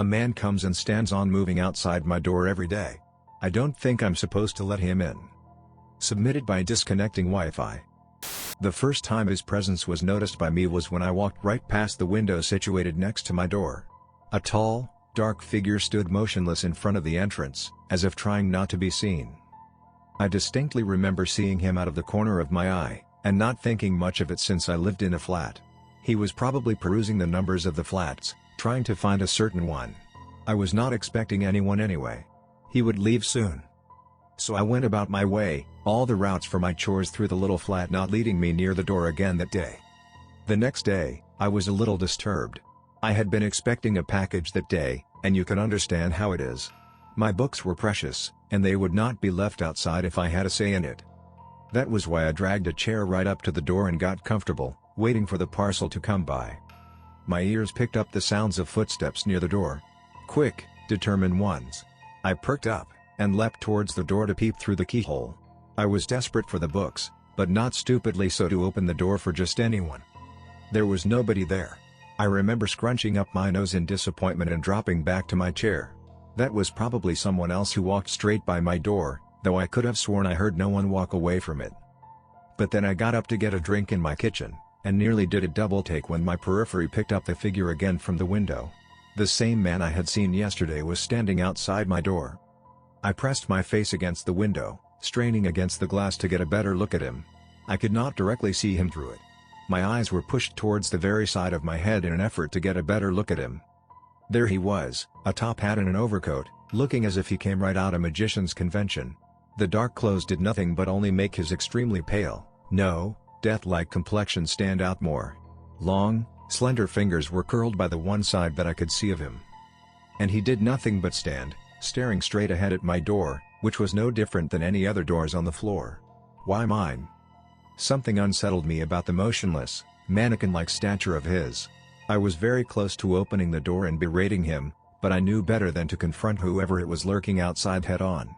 A man comes and stands unmoving outside my door every day. I don't think I'm supposed to let him in. Submitted by disconnecting Wi-Fi. The first time his presence was noticed by me was when I walked right past the window situated next to my door. A tall, dark figure stood motionless in front of the entrance, as if trying not to be seen. I distinctly remember seeing him out of the corner of my eye, and not thinking much of it since I lived in a flat. He was probably perusing the numbers of the flats, trying to find a certain one. I was not expecting anyone anyway. He would leave soon. So I went about my way, all the routes for my chores through the little flat not leading me near the door again that day. The next day, I was a little disturbed. I had been expecting a package that day, and you can understand how it is. My books were precious, and they would not be left outside if I had a say in it. That was why I dragged a chair right up to the door and got comfortable, waiting for the parcel to come by. My ears picked up the sounds of footsteps near the door. Quick, determined ones. I perked up, and leapt towards the door to peep through the keyhole. I was desperate for the books, but not stupidly so to open the door for just anyone. There was nobody there. I remember scrunching up my nose in disappointment and dropping back to my chair. That was probably someone else who walked straight by my door, though I could have sworn I heard no one walk away from it. But then I got up to get a drink in my kitchen, and nearly did a double take when my periphery picked up the figure again from the window. The same man I had seen yesterday was standing outside my door. I pressed my face against the window, straining against the glass to get a better look at him. I could not directly see him through it. My eyes were pushed towards the very side of my head in an effort to get a better look at him. There he was, a top hat and an overcoat, looking as if he came right out of magician's convention. The dark clothes did nothing but only make his extremely pale, no, death-like complexion stand out more. Long, slender fingers were curled by the one side that I could see of him. And he did nothing but stand, staring straight ahead at my door, which was no different than any other doors on the floor. Why mine? Something unsettled me about the motionless, mannequin-like stature of his. I was very close to opening the door and berating him, but I knew better than to confront whoever it was lurking outside head-on.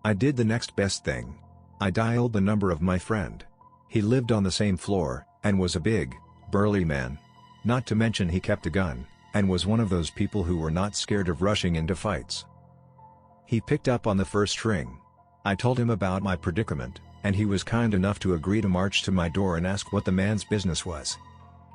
I did the next best thing. I dialed the number of my friend. He lived on the same floor, and was a big, burly man. Not to mention he kept a gun, and was one of those people who were not scared of rushing into fights. He picked up on the first ring. I told him about my predicament, and he was kind enough to agree to march to my door and ask what the man's business was.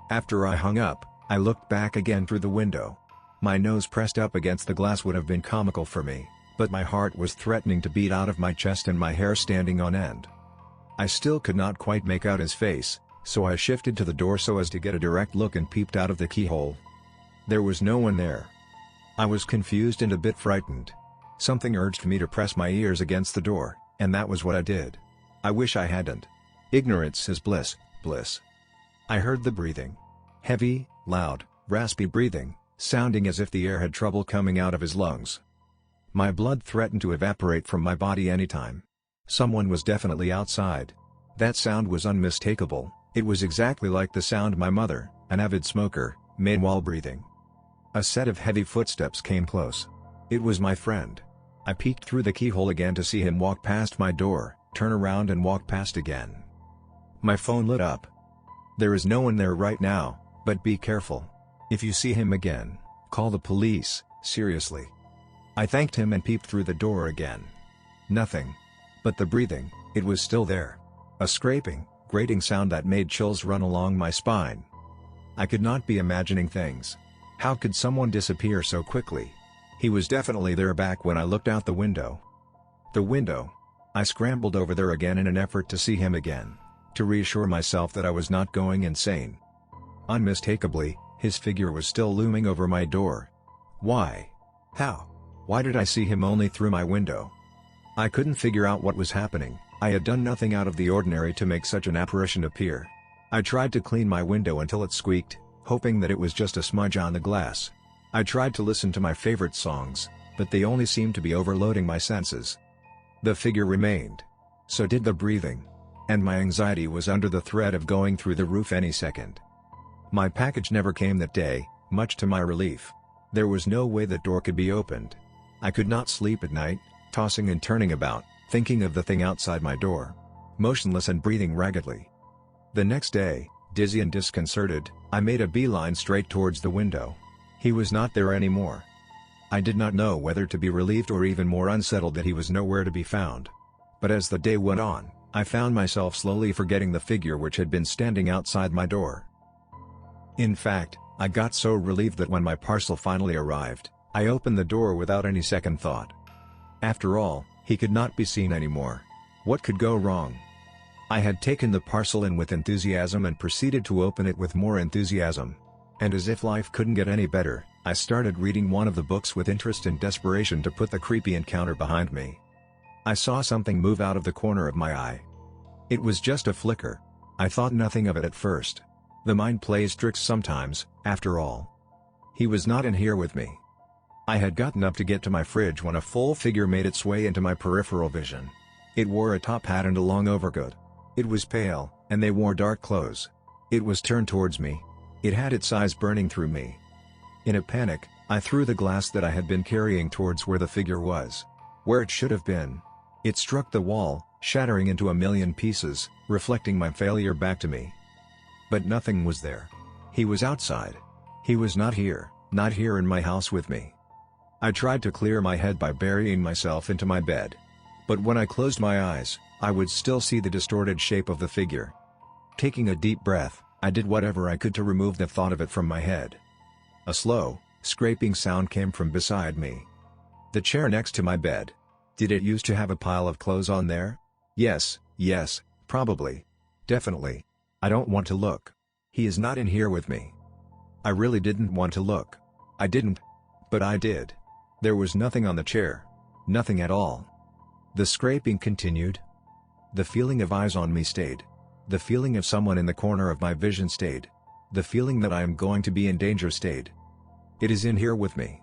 After I hung up, I looked back again through the window. My nose pressed up against the glass would have been comical for me, but my heart was threatening to beat out of my chest and my hair standing on end. I still could not quite make out his face, so I shifted to the door so as to get a direct look and peeped out of the keyhole. There was no one there. I was confused and a bit frightened. Something urged me to press my ears against the door, and that was what I did. I wish I hadn't. Ignorance is bliss, bliss. I heard the breathing. Heavy, loud, raspy breathing, sounding as if the air had trouble coming out of his lungs. My blood threatened to evaporate from my body anytime. Someone was definitely outside. That sound was unmistakable. It was exactly like the sound my mother, an avid smoker, made while breathing. A set of heavy footsteps came close. It was my friend. I peeked through the keyhole again to see him walk past my door, turn around and walk past again. My phone lit up. There is no one there right now, but be careful. If you see him again, call the police, seriously. I thanked him and peeped through the door again. Nothing. But the breathing, it was still there. A scraping, grating sound that made chills run along my spine. I could not be imagining things. How could someone disappear so quickly? He was definitely there back when I looked out the window. The window. I scrambled over there again in an effort to see him again, to reassure myself that I was not going insane. Unmistakably, his figure was still looming over my door. Why? How? Why did I see him only through my window? I couldn't figure out what was happening. I had done nothing out of the ordinary to make such an apparition appear. I tried to clean my window until it squeaked, hoping that it was just a smudge on the glass. I tried to listen to my favorite songs, but they only seemed to be overloading my senses. The figure remained. So did the breathing. And my anxiety was under the threat of going through the roof any second. My package never came that day, much to my relief. There was no way the door could be opened. I could not sleep at night, tossing and turning about, thinking of the thing outside my door. Motionless and breathing raggedly. The next day, dizzy and disconcerted, I made a beeline straight towards the window. He was not there anymore. I did not know whether to be relieved or even more unsettled that he was nowhere to be found. But as the day went on, I found myself slowly forgetting the figure which had been standing outside my door. In fact, I got so relieved that when my parcel finally arrived, I opened the door without any second thought. After all, he could not be seen anymore. What could go wrong? I had taken the parcel in with enthusiasm and proceeded to open it with more enthusiasm. And as if life couldn't get any better, I started reading one of the books with interest and desperation to put the creepy encounter behind me. I saw something move out of the corner of my eye. It was just a flicker. I thought nothing of it at first. The mind plays tricks sometimes, after all. He was not in here with me. I had gotten up to get to my fridge when a full figure made its way into my peripheral vision. It wore a top hat and a long overcoat. It was pale, and they wore dark clothes. It was turned towards me. It had its eyes burning through me. In a panic, I threw the glass that I had been carrying towards where the figure was. Where it should have been. It struck the wall, shattering into a million pieces, reflecting my failure back to me. But nothing was there. He was outside. He was not here in my house with me. I tried to clear my head by burying myself into my bed. But when I closed my eyes, I would still see the distorted shape of the figure. Taking a deep breath, I did whatever I could to remove the thought of it from my head. A slow, scraping sound came from beside me. The chair next to my bed. Did it used to have a pile of clothes on there? Yes, probably. Definitely. I don't want to look. He is not in here with me. I really didn't want to look. I didn't. But I did. There was nothing on the chair. Nothing at all. The scraping continued. The feeling of eyes on me stayed. The feeling of someone in the corner of my vision stayed. The feeling that I am going to be in danger stayed. It is in here with me.